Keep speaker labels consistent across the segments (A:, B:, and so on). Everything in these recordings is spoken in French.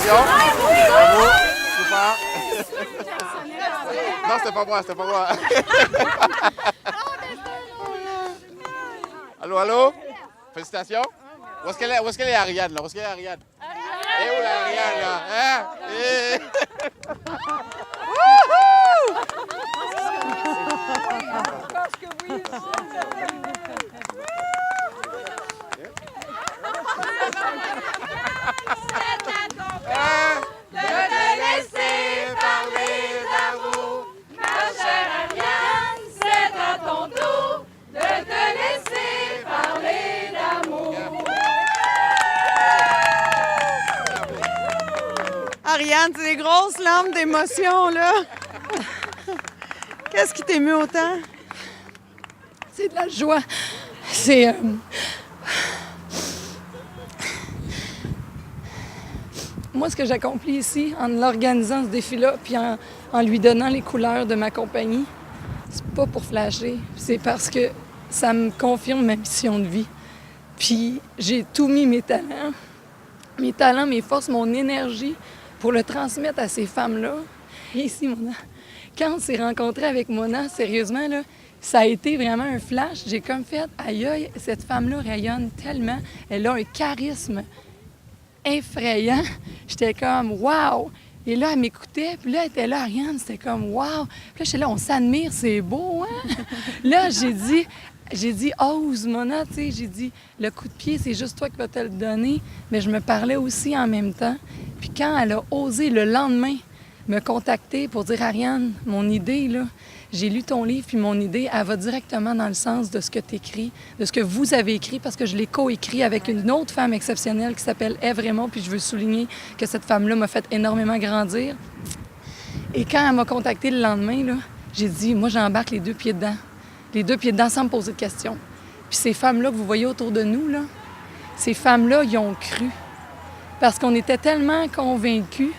A: Félicitations. Bravo. Super. Non, c'était pas moi, c'était pas moi. Allô, allô? Félicitations. Où est-ce qu'elle est, Ariane, là? Où est-ce qu'elle est, Ariane? Et où est Ariane, là? Hein?
B: Parce que oui.
C: De te laisser parler d'amour, ma chère Ariane, c'est à ton tour de te laisser parler d'amour.
B: Ariane, c'est des grosses larmes d'émotion, là. Qu'est-ce qui t'émeut autant?
D: C'est de la joie. C'est... Moi, ce que j'accomplis ici, en l'organisant ce défi-là, puis en lui donnant les couleurs de ma compagnie, c'est pas pour flasher, c'est parce que ça me confirme ma mission de vie. Puis j'ai tout mis mes talents, mes forces, mon énergie pour le transmettre à ces femmes-là. Et ici, Mona, quand on s'est rencontrés avec Mona, sérieusement, là, ça a été vraiment un flash. J'ai comme fait, aïe, aïe, cette femme-là rayonne tellement, elle a un charisme effrayant. J'étais comme, wow! Et là, elle m'écoutait, puis là, elle était là, Ariane, c'était comme, wow! Puis là, j'étais là, on s'admire, c'est beau, hein? Là, j'ai dit, ose, Mona, tu sais, j'ai dit, le coup de pied, c'est juste toi qui vas te le donner. Mais je me parlais aussi en même temps. Puis quand elle a osé le lendemain me contacter pour dire, Ariane, mon idée, là, j'ai lu ton livre, puis mon idée, elle va directement dans le sens de ce que tu écris, de ce que vous avez écrit, parce que je l'ai co-écrit avec une autre femme exceptionnelle qui s'appelle Ève Raymond, puis je veux souligner que cette femme-là m'a fait énormément grandir. Et quand elle m'a contacté le lendemain, là, j'ai dit, moi, j'embarque les 2 pieds dedans. Les 2 pieds dedans sans me poser de questions. Puis ces femmes-là que vous voyez autour de nous, là, ces femmes-là, ils ont cru. Parce qu'on était tellement convaincus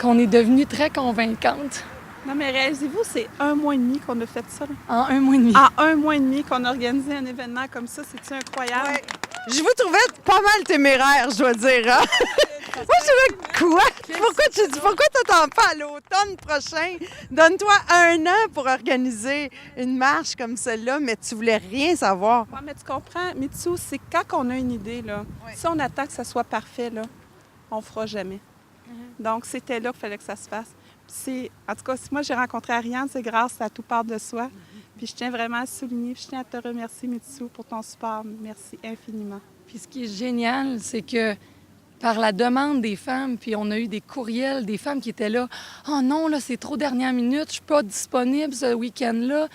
D: qu'on est devenues très convaincantes.
E: Non, mais réalisez-vous, c'est 1 mois et demi qu'on a fait ça. Là.
D: En 1 mois et demi.
E: En 1 mois et demi qu'on a organisé un événement comme ça, c'est-tu incroyable?
B: Ouais. Je vous trouvais pas mal téméraire, je dois dire. Hein? Moi, je trouvais quoi? Pourquoi tu t'attends pas à l'automne prochain? Donne-toi 1 an pour organiser une marche comme celle-là, mais tu voulais rien savoir.
E: Oui, mais tu comprends, Mitsou, c'est quand on a une idée, là, si on attend que ça soit parfait, là, on ne fera jamais. Donc, c'était là qu'il fallait que ça se fasse. En tout cas, si moi j'ai rencontré Ariane, c'est grâce à Tout part de soi. Puis je tiens vraiment à souligner, je tiens à te remercier, Mitsou, pour ton support. Merci infiniment.
D: Puis ce qui est génial, c'est que par la demande des femmes, puis on a eu des courriels des femmes qui étaient là. « Oh non, là, c'est trop dernière minute, je suis pas disponible ce week-end-là. »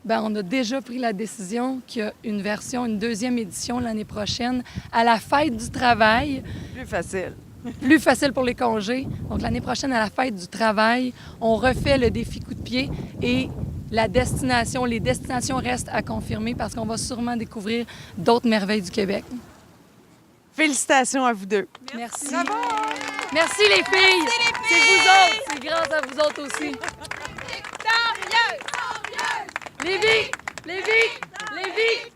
D: Bien, on a déjà pris la décision qu'il y a une version, une 2e édition l'année prochaine, à la fête du travail.
B: Plus facile.
D: Plus facile pour les congés. Donc, l'année prochaine, à la fête du travail, on refait le défi coup de pied et les destinations restent à confirmer parce qu'on va sûrement découvrir d'autres merveilles du Québec.
B: Félicitations à vous deux.
D: Merci. Merci les filles. C'est vous autres. C'est grâce à vous autres aussi. Lévis! Lévis! Lévis!